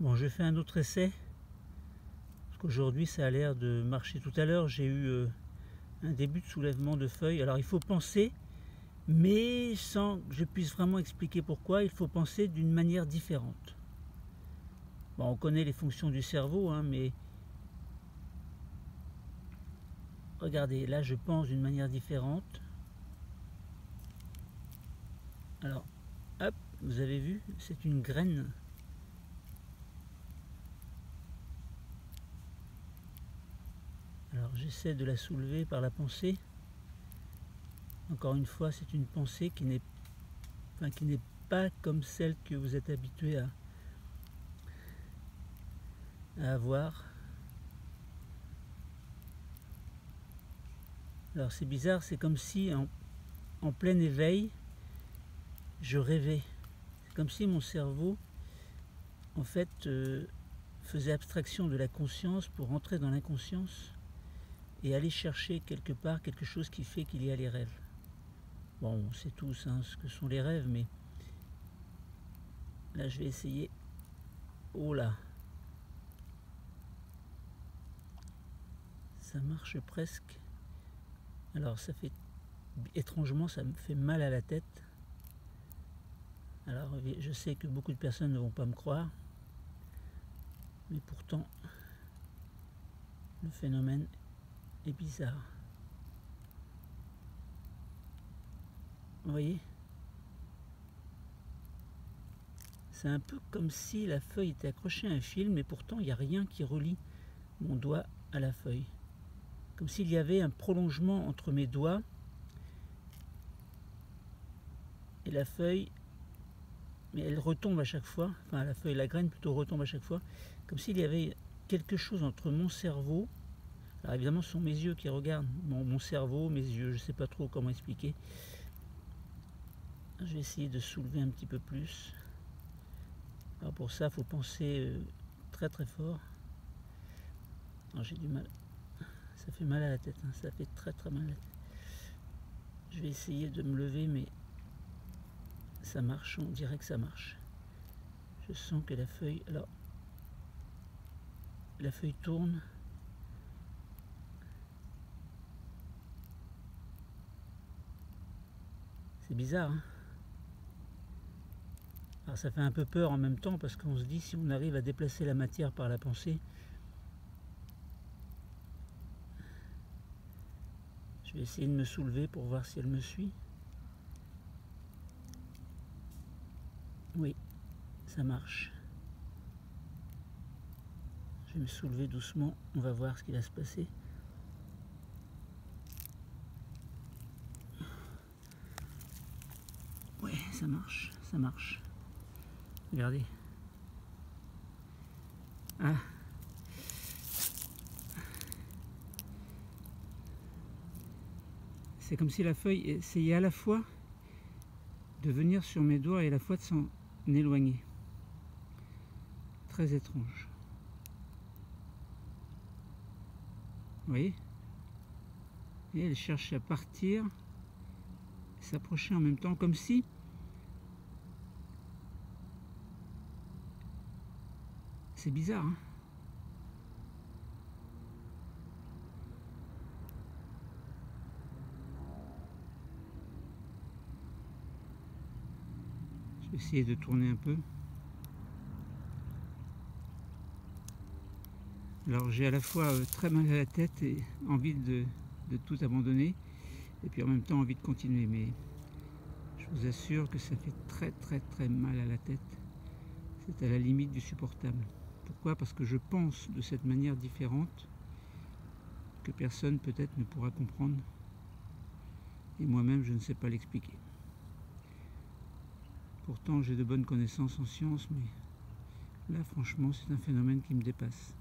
Bon, je fais un autre essai, parce qu'aujourd'hui ça a l'air de marcher. Tout à l'heure j'ai eu un début de soulèvement de feuilles. Alors il faut penser, mais sans que je puisse vraiment expliquer pourquoi, il faut penser d'une manière différente. Bon, on connaît les fonctions du cerveau, hein, mais regardez, là je pense d'une manière différente. Alors, hop, vous avez vu, c'est une graine. Alors j'essaie de la soulever par la pensée. Encore une fois, c'est une pensée qui n'est pas comme celle que vous êtes habitué à avoir. Alors c'est bizarre, c'est comme si en plein éveil, je rêvais. C'est comme si mon cerveau, en fait, faisait abstraction de la conscience pour entrer dans l'inconscience et aller chercher quelque part quelque chose qui fait qu'il y a les rêves. Bon, on sait tous hein, ce que sont les rêves, mais là je vais essayer. Oh là, ça marche presque. Alors ça fait, étrangement, ça me fait mal à la tête. Alors je sais que beaucoup de personnes ne vont pas me croire, mais pourtant le phénomène est bizarre. Vous voyez, c'est un peu comme si la feuille était accrochée à un fil, mais pourtant il n'y a rien qui relie mon doigt à la feuille. Comme s'il y avait un prolongement entre mes doigts et la feuille, mais elle retombe à chaque fois, enfin la feuille, la graine plutôt retombe à chaque fois, comme s'il y avait quelque chose entre mon cerveau. Alors évidemment ce sont mes yeux qui regardent, mon cerveau, mes yeux, je ne sais pas trop comment expliquer. Je vais essayer de soulever un petit peu plus. Alors pour ça, il faut penser très très fort. Alors j'ai du mal. Ça fait mal à la tête, hein. Ça fait très très mal à la tête. Je vais essayer de me lever, mais ça marche, on dirait que ça marche. Je sens que la feuille... Alors, la feuille tourne. C'est bizarre, hein. Alors ça fait un peu peur en même temps, parce qu'on se dit, si on arrive à déplacer la matière par la pensée, je vais essayer de me soulever pour voir si elle me suit. Oui, ça marche. Je vais me soulever doucement, on va voir ce qui va se passer. Ouais, ça marche, ça marche. Regardez. Ah. C'est comme si la feuille essayait à la fois de venir sur mes doigts et à la fois de s'en éloigner. Très étrange. Vous voyez? Et elle cherche à partir, s'approcher en même temps, comme si c'est bizarre, hein? Je vais essayer de tourner un peu. Alors j'ai à la fois très mal à la tête et envie de tout abandonner, et puis en même temps envie de continuer, mais je vous assure que ça fait très très très mal à la tête. C'est à la limite du supportable. Pourquoi? Parce que je pense de cette manière différente que personne peut-être ne pourra comprendre, et moi-même je ne sais pas l'expliquer. Pourtant j'ai de bonnes connaissances en sciences, mais là franchement c'est un phénomène qui me dépasse.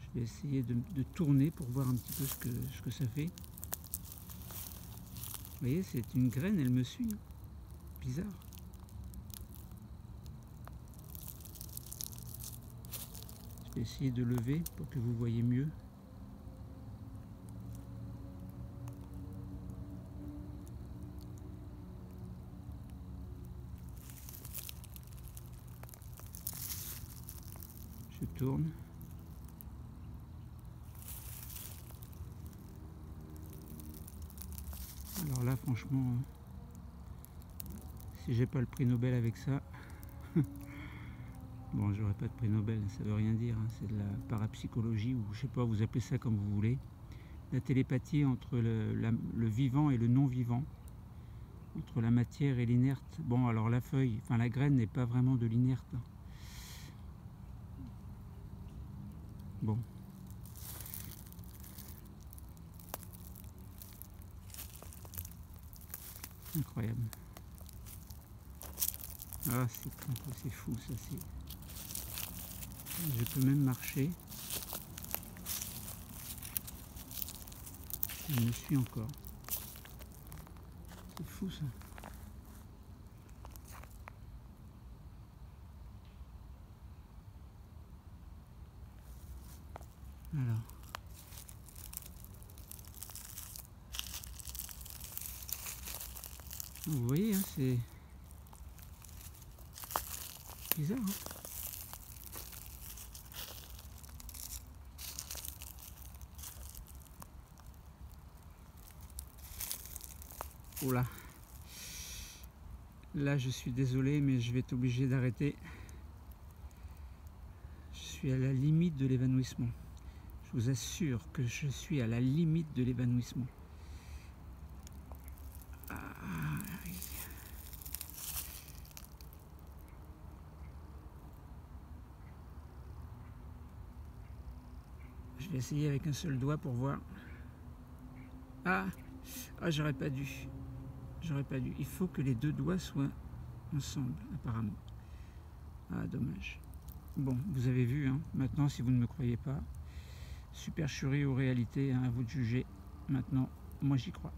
Je vais essayer de tourner pour voir un petit peu ce que ça fait. Vous voyez, c'est une graine, elle me suit. Bizarre. Je vais essayer de lever pour que vous voyez mieux. se tourne. Alors là, franchement, si j'ai pas le prix Nobel avec ça, bon, j'aurais pas de prix Nobel, ça veut rien dire, hein, c'est de la parapsychologie, ou je sais pas, vous appelez ça comme vous voulez. La télépathie entre le vivant et le non-vivant, entre la matière et l'inerte. Bon, alors la feuille, enfin la graine n'est pas vraiment de l'inerte. Bon. Incroyable. Ah, c'est fou, ça, c'est... Je peux même marcher. Il me suit encore. C'est fou, ça. Alors. Vous voyez, hein, c'est bizarre, hein. Oula. Là, je suis désolé, mais je vais être obligé d'arrêter. Je suis à la limite de l'évanouissement. Je vous assure que je suis à la limite de l'évanouissement. Je vais essayer avec un seul doigt pour voir. Ah, j'aurais pas dû. J'aurais pas dû. Il faut que les deux doigts soient ensemble, apparemment. Ah, dommage. Bon, vous avez vu, hein. Maintenant, si vous ne me croyez pas, supercherie ou réalité, hein, à vous de juger. Maintenant, moi j'y crois.